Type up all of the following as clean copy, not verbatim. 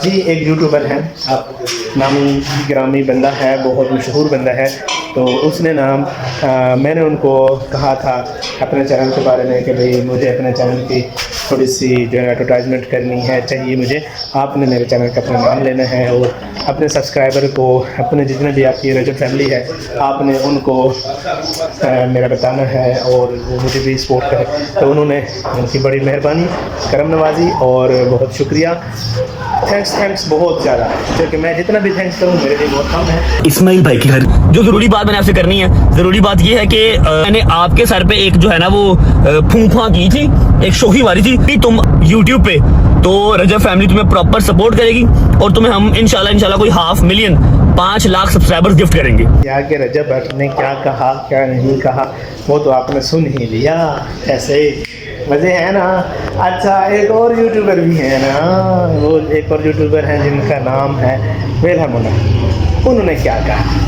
जी एक यूट्यूबर है, आप नामी गिरामी बंदा है, बहुत मशहूर बंदा है। तो उसने मैंने उनको कहा था अपने चैनल के बारे में कि भाई मुझे अपने चैनल की थोड़ी सी जो है एडवर्टाइजमेंट करनी है, चाहिए मुझे। आपने मेरे चैनल का अपना नाम लेना है और अपने सब्सक्राइबर को, अपने जितने भी आपकी रजब फैमिली है, आपने उनको मेरा बताना है और वो मुझे भी सपोर्ट करे। तो उन्होंने, उनकी बड़ी मेहरबानी, करम नवाजी और बहुत शुक्रिया, थैंक्स बहुत ज़्यादा, क्योंकि मैं जितना भी थैंक्स करूँ मेरे लिए बहुत कम है। इस्माइल भाई के घर जो ज़रूरी बात मैंने आपसे करनी है, ज़रूरी बात ये है कि मैंने आपके सर पे एक जो है ना वो फूंफा की थी, एक शोखी मारी थी कि तुम यूट्यूब पे, तो रजब फैमिली तुम्हें प्रॉपर सपोर्ट करेगी और तुम्हें हम इंशाल्लाह कोई 500,000 5 लाख सब्सक्राइबर्स गिफ्ट करेंगे। क्या कि रजब भट्ट ने क्या कहा क्या नहीं कहा वो तो आपने सुन ही लिया। ऐसे मज़े हैं ना। अच्छा एक और यूट्यूबर भी है ना, वो एक और यूट्यूबर हैं जिनका नाम है वेला मुना, उन्होंने क्या कहा?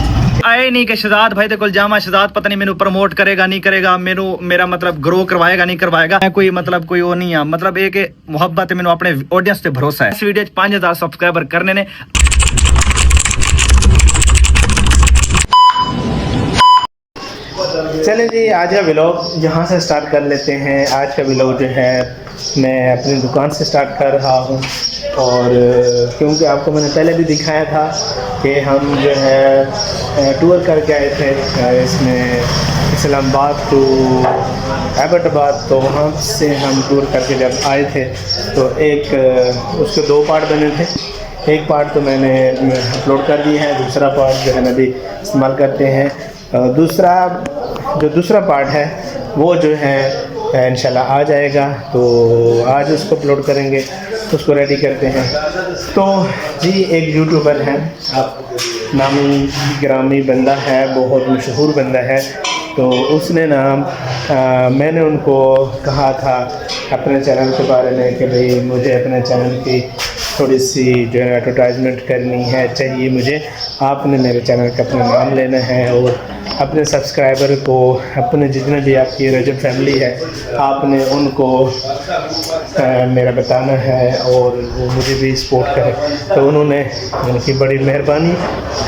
आए नहीं कि शहजाद भाई दे कोल जामा, शहजाद पता नहीं मैनू प्रमोट करेगा नहीं करेगा, मैनू मेरा मतलब ग्रो करवाएगा नहीं करवाएगा। मैं कोई मतलब कोई वो नहीं है, मतलब एक मुहब्बत है, मैनू अपने ऑडियंस पे भरोसा है। इस वीडियो 5000 सब्सक्राइबर करने ने। चलें जी, आज का व्लॉग यहाँ से स्टार्ट कर लेते हैं। आज का व्लॉग जो है मैं अपनी दुकान से स्टार्ट कर रहा हूँ, और क्योंकि आपको मैंने पहले भी दिखाया था कि हम जो है टूर करके आए थे इसमें इस्लामाबाद टू एबटाबाद। तो वहाँ से हम टूर करके जब आए थे तो एक उसके 2 पार्ट बने थे। एक पार्ट तो मैंने अपलोड कर दिया है, दूसरा पार्ट जो है अभी इस्तेमाल करते हैं। दूसरा पार्ट है वो जो है इंशाल्लाह आ जाएगा, तो आज उसको अपलोड करेंगे, उसको रेडी करते हैं। तो जी एक यूट्यूबर है, आप नामी गिरामी बंदा है, बहुत मशहूर बंदा है। तो उसने मैंने उनको कहा था अपने चैनल के बारे में कि भाई मुझे अपने चैनल की थोड़ी सी जो है एडवर्टाइजमेंट करनी है, चाहिए मुझे। आपने मेरे चैनल का अपना नाम लेना है और अपने सब्सक्राइबर को, अपने जितने भी आपकी रजब फैमिली है, आपने उनको मेरा बताना है और वो मुझे भी सपोर्ट करे। तो उन्होंने, उनकी बड़ी मेहरबानी,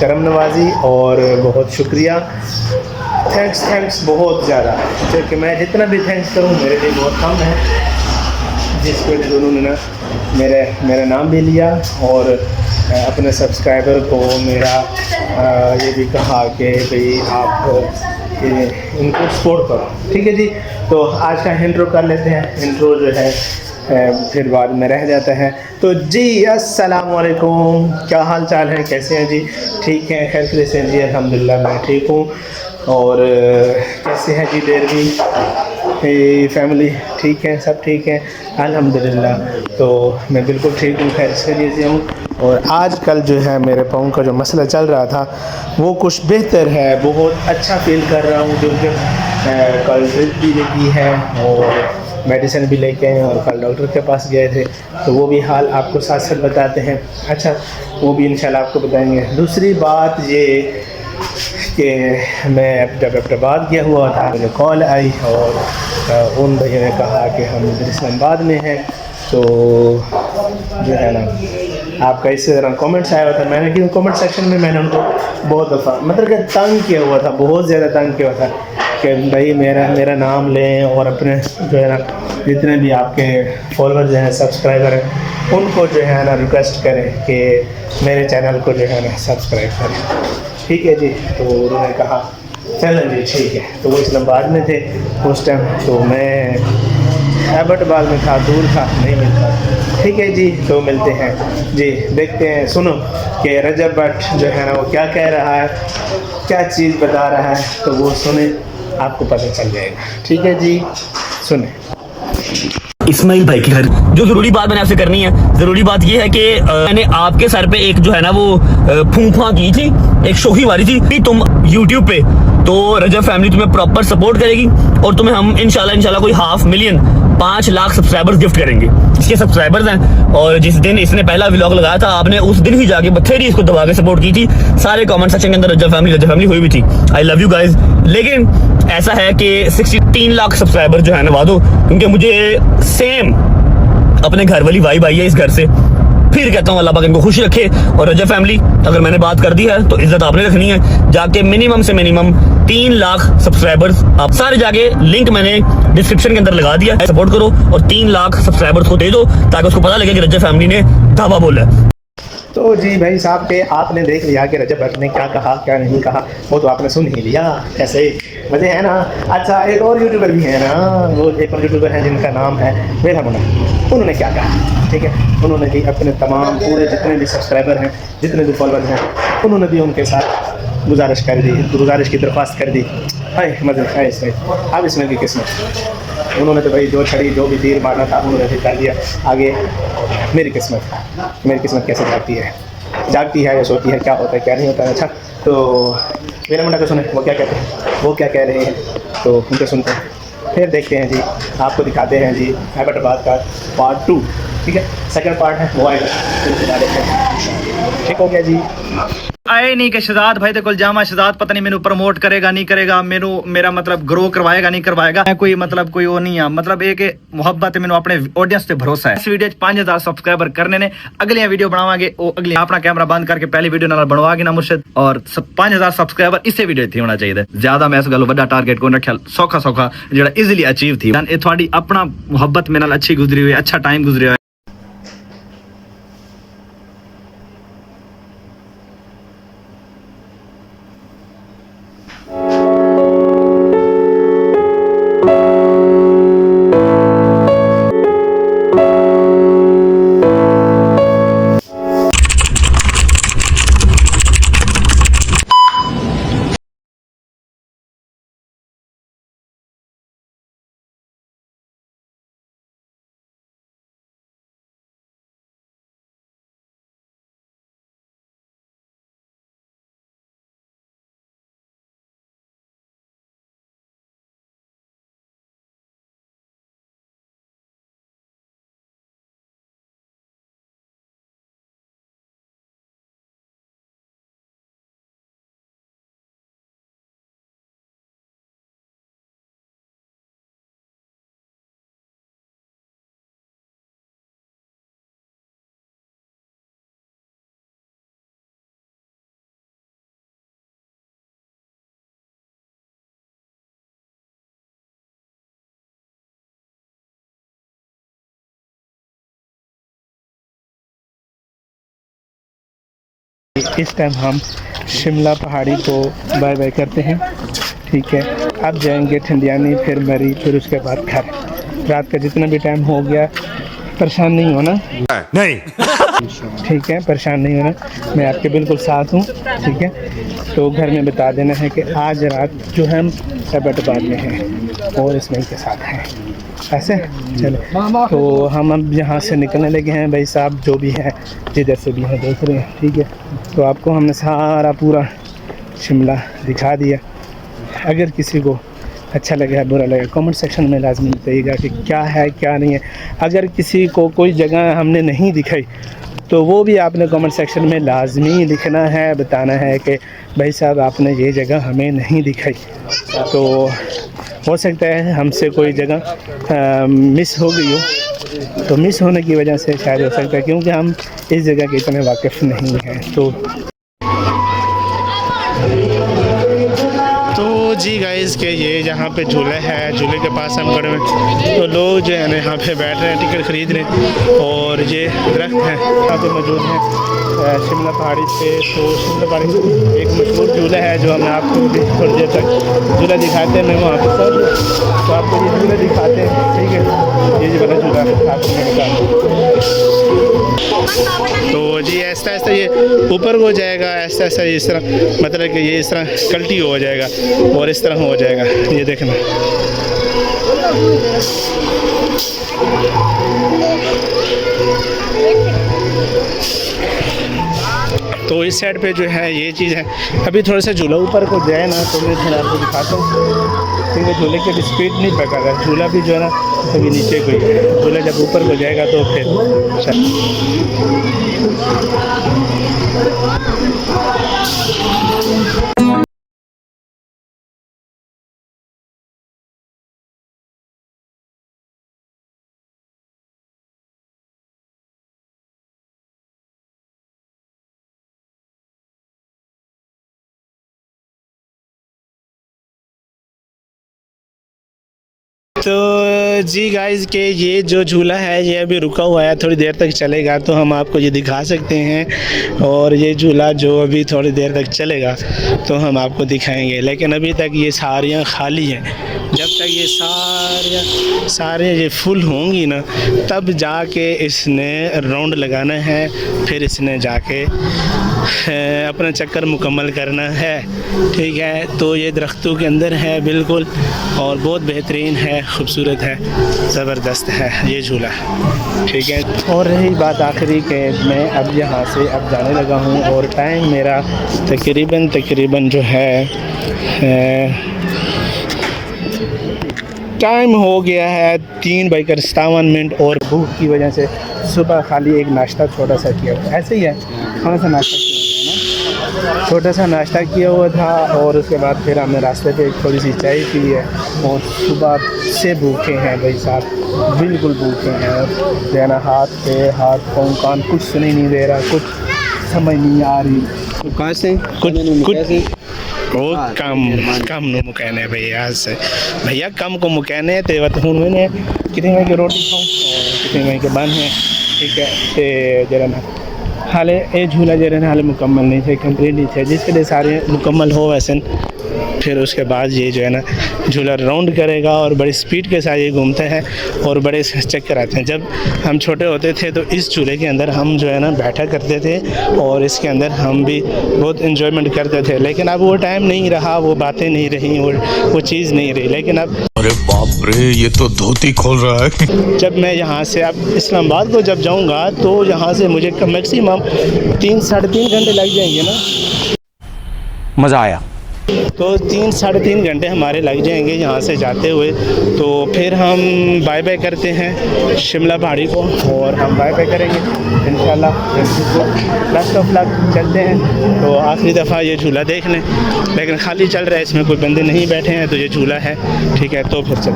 करम नवाजी और बहुत शुक्रिया, थैंक्स बहुत ज़्यादा, क्योंकि मैं जितना भी थैंक्स करूँ मेरे लिए बहुत कम है। जिस वजह से उन्होंने मेरा नाम भी लिया और अपने सब्सक्राइबर को मेरा ये भी कहा कि भाई आप इनको सपोर्ट करो। ठीक है जी, तो आज का इंट्रो कर लेते हैं। इंट्रो जो है फिर बाद में रह जाता है। तो जी अस्सलाम वालेकुम, क्या हाल चाल है, कैसे हैं जी? ठीक हैं, खैर से जी? अल्हम्दुलिल्लाह मैं ठीक हूँ। और कैसे हैं जी देरवी फैमिली? ठीक है, सब ठीक है अल्हम्दुलिल्लाह। तो मैं बिल्कुल ठीक हूँ, खैर से हूँ। और आजकल जो है मेरे पाँव का जो मसला चल रहा था वो कुछ बेहतर है, बहुत अच्छा फील कर रहा हूँ। क्योंकि कल ड्रिप भी लगी है और मेडिसिन भी लेके आए और कल डॉक्टर के पास गए थे, तो वो भी हाल आपको साथ साथ बताते हैं। अच्छा, वो भी इंशाल्लाह आपको बताएंगे। दूसरी बात ये कि मैं जब एबटाबाद गया हुआ था, मुझे कॉल आई और उन भैया ने कहा कि हम इधर इस्लामाबाद में हैं। तो जो है ना, आपका इसी तरह कमेंट्स आया हुआ था। मैंने कि कमेंट सेक्शन में मैंने उनको बहुत दफ़ा मतलब कि तंग किया हुआ था, बहुत ज़्यादा तंग किया हुआ था कि भाई मेरा नाम लें और अपने जो है ना जितने भी आपके फॉलोअर्स हैं, सब्सक्राइबर हैं, उनको जो है ना रिक्वेस्ट करें कि मेरे चैनल को जो है ना सब्सक्राइब करें। ठीक है जी। तो उन्होंने कहा चलें जी ठीक है। तो वो इस्लामाबाद में थे उस टाइम, तो मैं एबटाबाद में था, दूर था, नहीं मिलता। ठीक है जी, तो मिलते हैं जी। देखते हैं, सुनो कि रजब भट्ट जो है ना वो क्या कह रहा है, क्या चीज़ बता रहा है, तो वो सुने, आपको पता चल जाएगा। ठीक है जी, सुने। इस्माइल भाई के घर जो ज़रूरी बात मैंने आपसे करनी है, ज़रूरी बात ये है कि मैंने आपके सर पे एक जो है ना वो फूंफा की थी, एक शोखी मारी थी कि तुम यूट्यूब पे, तो रजब फैमिली तुम्हें प्रॉपर सपोर्ट करेगी और तुम्हें हम इंशाल्लाह कोई 500,000 5 लाख सब्सक्राइबर्स गिफ्ट करेंगे। इसके सब्सक्राइबर्स हैं, और जिस दिन इसने पहला व्लॉग लगाया था आपने उस दिन ही जाके बथेरी इसको दबा के सपोर्ट की थी। सारे कमेंट सेक्शन के अंदर रजब फैमिली हुई भी थी। I love you guys. लेकिन ऐसा है कि 63 लाख सब्सक्राइबर जो है ना दो, क्योंकि मुझे सेम अपने घर वाली वाइब आई है इस घर से। फिर कहता हूँ अल्लाह पाक इनको खुश रखे। और रजब फैमिली, अगर मैंने बात कर दी है तो इज्जत आपने रखनी है। जाके मिनिमम से मिनिमम 3 लाख सब्सक्राइबर्स आप सारे जाके, लिंक मैंने डिस्क्रिप्शन के अंदर लगा दिया है, सपोर्ट करो और 3 लाख सब्सक्राइबर्स को दे दो ताकि उसको पता लगे कि रजब फैमिली ने दावा बोला है। तो जी भाई साहब के आपने देख लिया कि रजब भट्ट ने क्या कहा क्या नहीं कहा, वो तो आपने सुन ही लिया। ऐसे मज़े हैं ना। अच्छा, एक और यूट्यूबर भी है ना, वो एक और यूट्यूबर हैं जिनका नाम है वेला मुन्ना। उन्होंने क्या कहा, ठीक है, उन्होंने भी अपने तमाम पूरे जितने भी सब्सक्राइबर हैं, जितने भी फॉलोअर हैं, उन्होंने भी उनके साथ गुजारिश कर दी, गुजारिश की दरख्वास्त कर दी। हाय मज़े है इसमें, अब इसमें भी किस्मत। उन्होंने तो भाई जो छड़ी जो भी तीर मारना था उन्होंने भी कर दिया। आगे मेरी किस्मत कैसे जागती है या सोती है, क्या होता है क्या नहीं होता है। अच्छा, तो वेला मुंडा को सुने वो क्या कहते हैं, वो क्या कह रहे हैं, तो उनको सुनते हैं, फिर देखते हैं जी, आपको दिखाते हैं जी हैबटाबाद का पार्ट 2। ठीक है, सेकंड पार्ट है वो आएगा, फिर दिखा देते हैं। ठीक हो गया जी। आए नहीं कि शहजाद भाई दे कोल जामा, शहजाद पता नहीं मैनू प्रमोट करेगा नहीं करेगा, मैनू मेरा मतलब ग्रो करवाएगा नहीं करवाएगा। मैं कोई मतलब कोई वो नहीं है, मतलब एक मुहब्बत है, मैनू अपने ऑडियंस पे भरोसा है। इस वीडियो 5000 सब्सक्राइबर करने ने, अगली वीडियो बनावांगे वो अगली, अपना कैमरा बंद करके पहली वीडियो नाल बनवागे ना मुर्शिद। और 5000 सब्सक्राइबर इससे वीडियो थी होना चाहिए, ज्यादा मैं इस गल बड़ा टारगेट को रखा, सौखा जेड़ा इजीली अचीव थी। ये थोड़ी अपना मुहब्बत मेरे नाल अच्छी गुजरी हुई, अच्छा टाइम गुजरिया। इस टाइम हम शिमला पहाड़ी को बाय बाय करते हैं। ठीक है, अब जाएंगे ठंडियानी, फिर मरी, फिर उसके बाद घर। रात का जितना भी टाइम हो गया, परेशान नहीं होना। नहीं। ठीक है, परेशान नहीं होना, मैं आपके बिल्कुल साथ हूँ। ठीक है, तो घर में बता देना है कि आज रात जो हम हैबटाबाद में हैं और इसमें के साथ हैं। ऐसे चले, तो हम अब यहाँ से निकलने लगे हैं भाई साहब, जो भी है जिधर से भी हैं देख रहे हैं। ठीक है, तो आपको हमने सारा पूरा शिमला दिखा दिया। अगर किसी को अच्छा लगा बुरा लगा, कमेंट सेक्शन में लाजमी बताइएगा कि क्या है क्या नहीं है। अगर किसी को कोई जगह हमने नहीं दिखाई तो वो भी आपने कमेंट सेक्शन में लाजमी लिखना है, बताना है कि भाई साहब आपने ये जगह हमें नहीं दिखाई। तो हो सकता है हमसे कोई जगह मिस हो गई हो, तो मिस होने की वजह से शायद हो सकता है, क्योंकि हम इस जगह के इतने वाकिफ़ नहीं हैं। तो जी गाइस के ये जहाँ पे झूला है, झूले के पास हम खड़े हैं, तो लोग जो है ना यहाँ पे बैठ रहे हैं टिकट खरीद रहे हैं। और ये दरख्त हैं यहाँ पे मौजूद हैं शिमला पहाड़ी पे। तो शिमला पहाड़ी पे एक मशहूर झूला है जो हमें आपको थोड़ी देर तक झूला दिखाते हैं। मैं वहाँ पे सर तो आपको ये झूला दिखाते हैं। ठीक है, ये वाला झूला आपको मैं बता, तो जी ऐसा ऐसा ये ऊपर हो जाएगा, ऐसा ऐसा इस तरह, मतलब कि ये इस तरह कल्टी हो जाएगा और इस तरह हो जाएगा, ये देखना। तो इस साइड पे जो है ये चीज़ है। अभी थोड़ा सा झूला ऊपर को जाए ना तो मैं थोड़ा आपको दिखाता हूँ, क्योंकि झूले की स्पीड नहीं पकड़ रहा। झूला भी जो है ना कभी नीचे को ही, झूला जब ऊपर को जाएगा तो फिर तो जी गाइस के ये जो झूला है ये अभी रुका हुआ है, थोड़ी देर तक चलेगा तो हम आपको ये दिखा सकते हैं। और ये झूला जो अभी थोड़ी देर तक चलेगा तो हम आपको दिखाएंगे, लेकिन अभी तक ये सारियाँ खाली हैं। जब तक ये सारे ये फुल होंगी ना तब जाके इसने राउंड लगाना है, फिर इसने जाके अपना चक्कर मुकम्मल करना है। ठीक है, तो ये दरख्तों के अंदर है बिल्कुल और बहुत बेहतरीन है, खूबसूरत है, ज़बरदस्त है ये झूला। ठीक है, और रही बात आखिरी के, मैं अब यहाँ से अब जाने लगा हूँ और टाइम मेरा तकरीबन जो है टाइम हो गया है 3:57 और भूख की वजह से सुबह खाली एक नाश्ता छोटा सा किया हुआ, ऐसे ही है थोड़ा सा नाश्ता किया हुआ है ना, छोटा सा नाश्ता किया हुआ था। और उसके बाद फिर हमने रास्ते पे थोड़ी सी चाय पी है और सुबह से भूखे हैं भाई साहब, बिल्कुल भूखे हैं। देना हाथ पे हाथ पाँव कान कुछ सुनाई नहीं दे रहा, कुछ समझ नहीं आ रही, कहाँ से कुछ वो कम नो मुकैने भैया से भैया कम को मुकैने ते वत हूँ मैंने कितने में की रोटी खाऊं और कितने में के बन है। ठीक है, ते जरा ना हाले ये झूला जरा ना हाले मुकम्मल नहीं थे, कंप्लीट नहीं थे, जिसके लिए सारे मुकम्मल हो वैसे फिर उसके बाद ये जो है ना झूला राउंड करेगा और बड़ी स्पीड के साथ ये घूमता है और बड़े चक्कर आते हैं। जब हम छोटे होते थे तो इस झूले के अंदर हम जो है ना बैठा करते थे और इसके अंदर हम भी बहुत इन्जॉयमेंट करते थे, लेकिन अब वो टाइम नहीं रहा, वो बातें नहीं रही, वो चीज़ नहीं रही। लेकिन अब अरे बाप रे, ये तो धोती खोल रहा है। जब मैं यहाँ से अब इस्लामाबाद को जब जाऊँगा तो यहाँ से मुझे मैक्सिमम 3-3.5 घंटे लग जाएंगे ना, मज़ा आया। तो 3-3.5 घंटे हमारे लग जाएंगे यहाँ से जाते हुए। तो फिर हम बाय बाय करते हैं शिमला पहाड़ी को और हम बाय बाय करेंगे इंशाल्लाह। लास्ट ऑफ लक चलते हैं। तो आखिरी दफ़ा ये झूला देख लें, लेकिन खाली चल रहा है, इसमें कोई बंदे नहीं बैठे हैं, तो ये झूला है। ठीक है, तो फिर चलो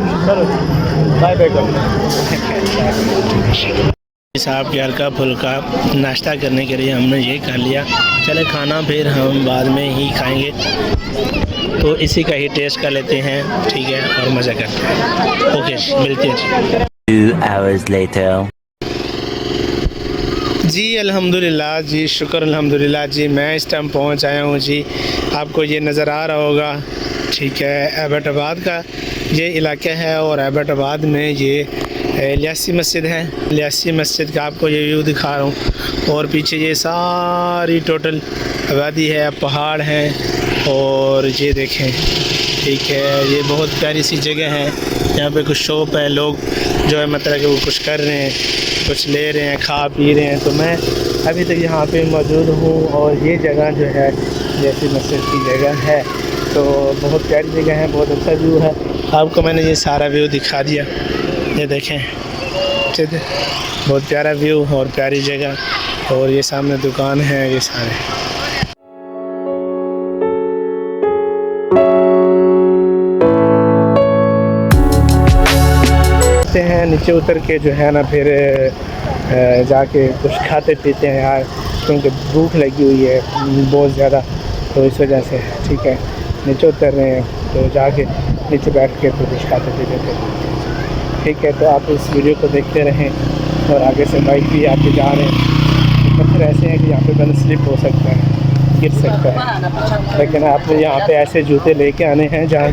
बाय बाय कर साहब के हल्का फुल्का नाश्ता करने के लिए हमने ये कर लिया। चले खाना फिर हम बाद में ही खाएंगे, तो इसी का ही टेस्ट कर लेते हैं। ठीक है, और मज़ा करते हैं। ओके, मिलते हैं 2 hours later. जी अल्हम्दुलिल्लाह जी, शुक्र अल्हम्दुलिल्लाह जी, मैं इस टाइम पहुंच आया हूं जी। आपको ये नज़र आ रहा होगा, ठीक है, एबटाबाद का ये इलाका है और एबटाबाद में ये लियासी मस्जिद है। लियासी मस्जिद का आपको ये व्यू दिखा रहा हूँ और पीछे ये सारी टोटल आबादी है, पहाड़ हैं और ये देखें। ठीक है, ये बहुत प्यारी सी जगह है, यहाँ पे कुछ शॉप है, लोग जो है मतलब कि वो कुछ कर रहे हैं, कुछ ले रहे हैं, खा पी रहे हैं। तो मैं अभी तक यहाँ पे मौजूद हूँ और ये जगह जो है लियासी मस्जिद की जगह है, तो बहुत प्यारी जगह है, बहुत अच्छा व्यू है। आपको मैंने ये सारा व्यू दिखा दिया, ये देखें, ठीक है, बहुत प्यारा व्यू और प्यारी जगह। और ये सामने दुकान है, ये सारे हैं। नीचे उतर के जो है ना फिर जाके कुछ खाते पीते हैं यार, क्योंकि भूख लगी हुई है बहुत ज़्यादा, तो इस वजह से। ठीक है, नीचे उतर रहे हैं, तो जाके नीचे बैठ के तो कुछ खाते पीते थे। ठीक है, तो आप इस वीडियो को देखते रहें। और आगे से बाइक भी आके जा रहे हैं, पत्थर ऐसे हैं कि यहाँ पे बंदा स्लिप हो सकता है, गिर सकता है, लेकिन आपने यहाँ पे ऐसे जूते लेके आने हैं जहाँ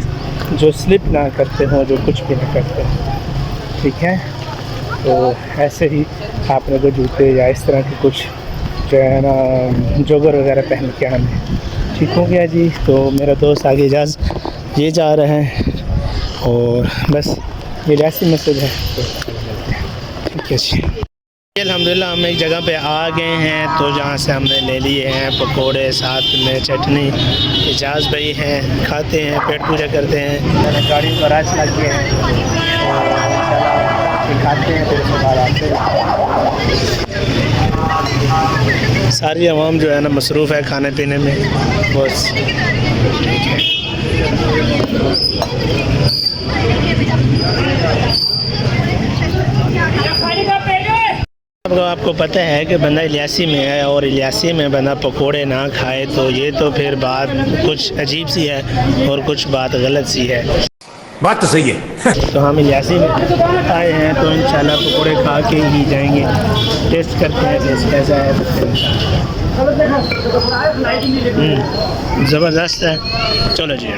जो स्लिप ना करते हों, जो कुछ भी ना करते हैं। ठीक है, तो ऐसे ही आपने को जूते या इस तरह के कुछ जो है ना जोगर वगैरह पहन के आने। ठीक हो गया जी। तो मेरा दोस्त आगे इजाज़ ये जा रहे हैं और बस ये लियासी मस्जिद है, तो ठीक है जी। अल्हम्दुलिल्लाह हम एक जगह पे आ गए हैं, तो जहाँ से हमने ले लिए हैं पकोड़े, साथ में चटनी। इजाज़ भाई हैं, खाते हैं, पेट पूजा करते हैं। गाड़ी पर आज लग गए हैं और खाते हैं, फिर उसके बाद आते हैं। सारी आवाम जो है ना मसरूफ़ है खाने पीने में, बस। ठीक है, आपको पता है कि बंदा इलियासी में है और इलियासी में बंदा पकोड़े ना खाए तो ये तो फिर बात कुछ अजीब सी है और कुछ बात गलत सी है। बात तो सही है। तो हम इलियासी में आए हैं, तो इंशाल्लाह पकौड़े खा के ही जाएंगे, टेस्ट करते हैं टेस्ट कैसा है। ज़बरदस्त है। चलो जी,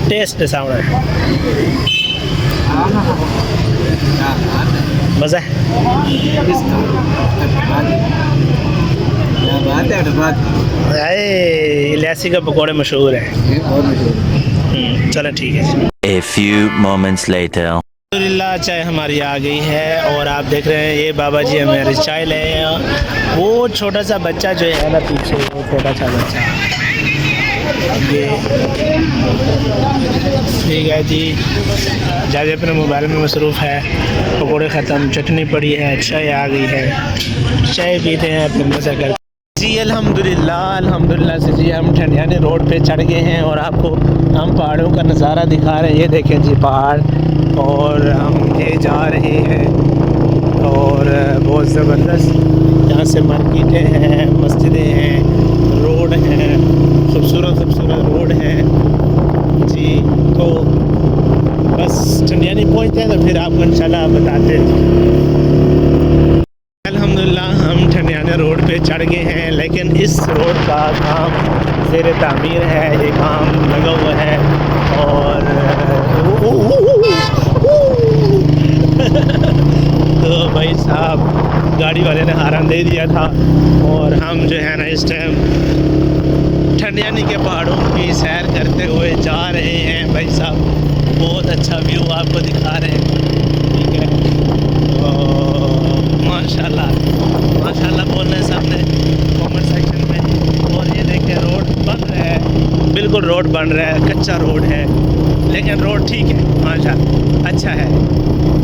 टेस्ट सामने मज़ा है। इलायची का पकौड़े मशहूर है। चलो ठीक है। A few moments later. अल्हम्दुलिल्लाह चाय हमारी आ गई है और आप देख रहे हैं ये बाबा जी हमारी चाय ले आए हैं। वो छोटा सा बच्चा जो है ना पीछे, वो छोटा सा बच्चा ये ठीक है जी, जाजे अपने मोबाइल में मसरूफ़ है। पकौड़े ख़त्म, चटनी पड़ी है, चाय आ गई है, चाय पीते हैं फिर मज़ा करते जी। अल्हम्दुलिल्लाह से जी हम ठंडियानी रोड पे चढ़ गए हैं और आपको हम पहाड़ों का नज़ारा दिखा रहे हैं। ये देखें जी पहाड़, और हम ये जा रहे हैं और बहुत ज़बरदस्त यहाँ से मार्केटें हैं, मस्जिदें हैं, रोड हैं, खूबसूरत रोड है जी। तो बस ठंडियानी पहुँचते हैं तो फिर आपको इंशाल्लाह बताते हैं। अल्हम्दुलिल्लाह हम ठंडियाना रोड पे चढ़ गए हैं, लेकिन इस रोड का काम ज़ेर तामीर है, ये काम लगा हुआ है और तो भाई साहब गाड़ी वाले ने हारन दे दिया था और हम जो है ना इस टाइम ठंडियानी के पहाड़ों की सैर करते हुए जा रहे हैं। भाई साहब बहुत अच्छा व्यू आपको दिखा रहे हैं, ठीक है। तो माशाल्लाह माशाल्लाह बोल रहे हैं सामने कमेंट सेक्शन में। और ये देखें रोड बन रहा है, बिल्कुल रोड बन रहा है, कच्चा रोड है लेकिन रोड ठीक है माशाल्लाह, अच्छा है।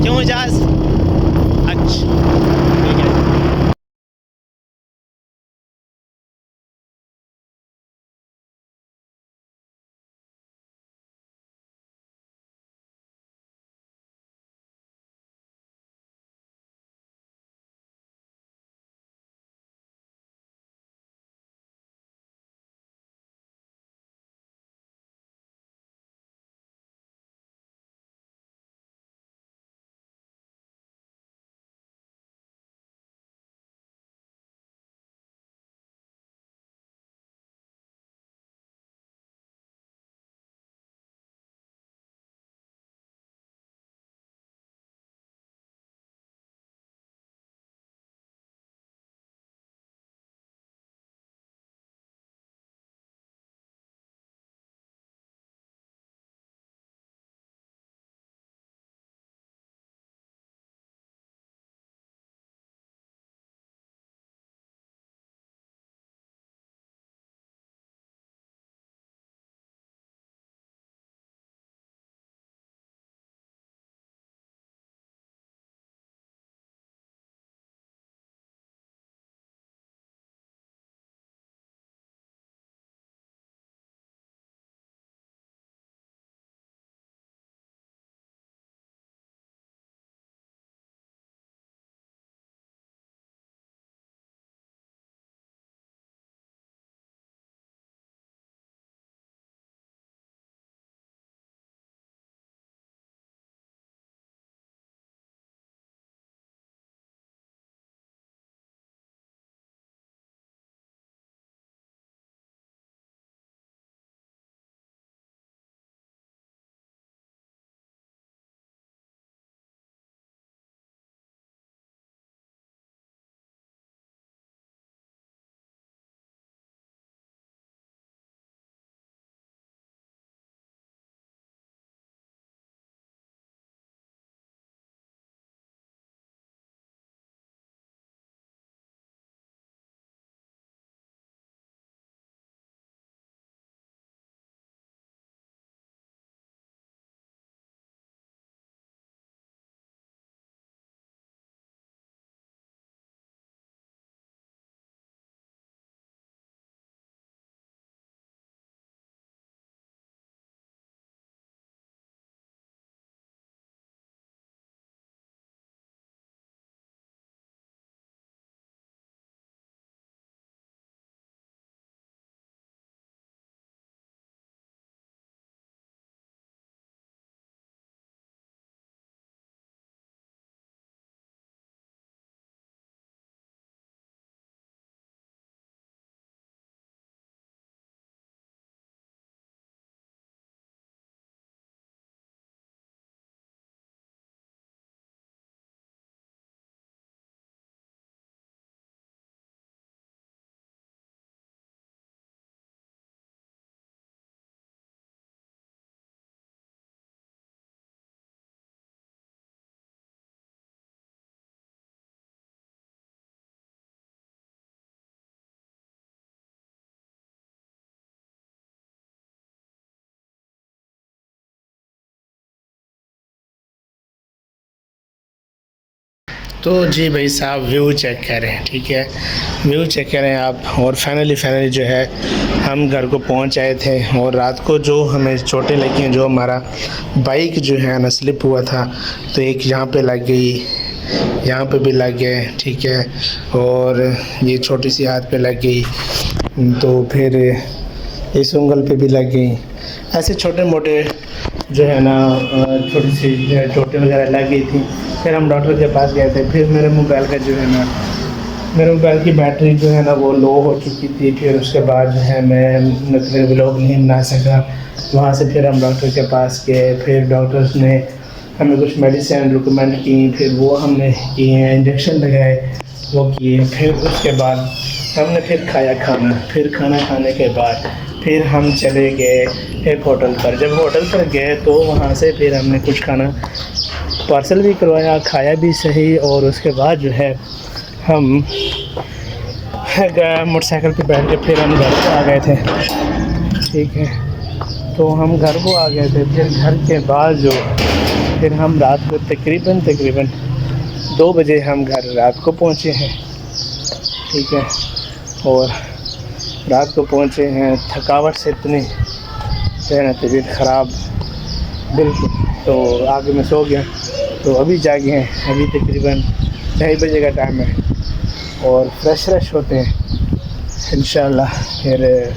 क्यों इजाज़ अच्छा। तो जी भाई साहब व्यू चेक करें, ठीक है, व्यू चेक करें आप। और फाइनली जो है हम घर को पहुंच आए थे। और रात को जो हमें चोटें लगी हैं, जो हमारा बाइक जो है ना स्लिप हुआ था, तो एक यहाँ पे लग गई, यहाँ पे भी लग गए, ठीक है, और ये छोटी सी हाथ पे लग गई, तो फिर इस उंगल पे भी लग गई। ऐसे छोटे मोटे जो है ना छोटी सी चोटें वगैरह लग गई थी। फिर हम डॉक्टर के पास गए थे। फिर मेरे मोबाइल का जो है ना, मेरे मोबाइल की बैटरी जो है ना वो लो हो चुकी थी। फिर उसके बाद जो है मैं मतलब व्लॉग नहीं बना सका। वहाँ से फिर हम डॉक्टर के पास गए। फिर डॉक्टर्स ने हमें कुछ मेडिसिन रिकमेंड की, फिर वो हमने किए, इंजेक्शन लगाए, वो किए। फिर उसके बाद हमने फिर खाया खाना। फिर खाना खाने के बाद फिर हम चले गए एक होटल पर। जब होटल पर गए तो वहाँ से फिर हमने कुछ खाना पार्सल भी करवाया, खाया भी सही। और उसके बाद जो है हम मोटरसाइकिल पे बैठ के फिर हम घर को आ गए थे, ठीक है। तो हम घर को आ गए थे। फिर घर के बाद जो फिर हम रात को तकरीबन 2 बजे हम घर रात को पहुँचे हैं, ठीक है। और रात को पहुँचे हैं, थकावट से इतनी है ना, तबीयत ख़राब बिल्कुल। तो आगे मैं सो गया, तो अभी जागे हैं, अभी तकरीबन 2:30 बजे का टाइम है। और फ्रेश होते हैं इंशाल्लाह, फिर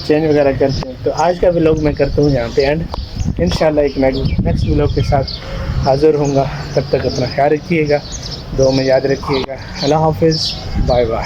चेंज वगैरह करते हैं। तो आज का व्लॉग मैं करता हूँ यहाँ पे एंड। इंशाल्लाह एक नेक्स्ट व्लॉग के साथ हाज़िर होऊंगा। तब तक अपना ख्याल रखिएगा, दुआ में याद रखिएगा। अल्लाह हाफिज़, बाय बाय।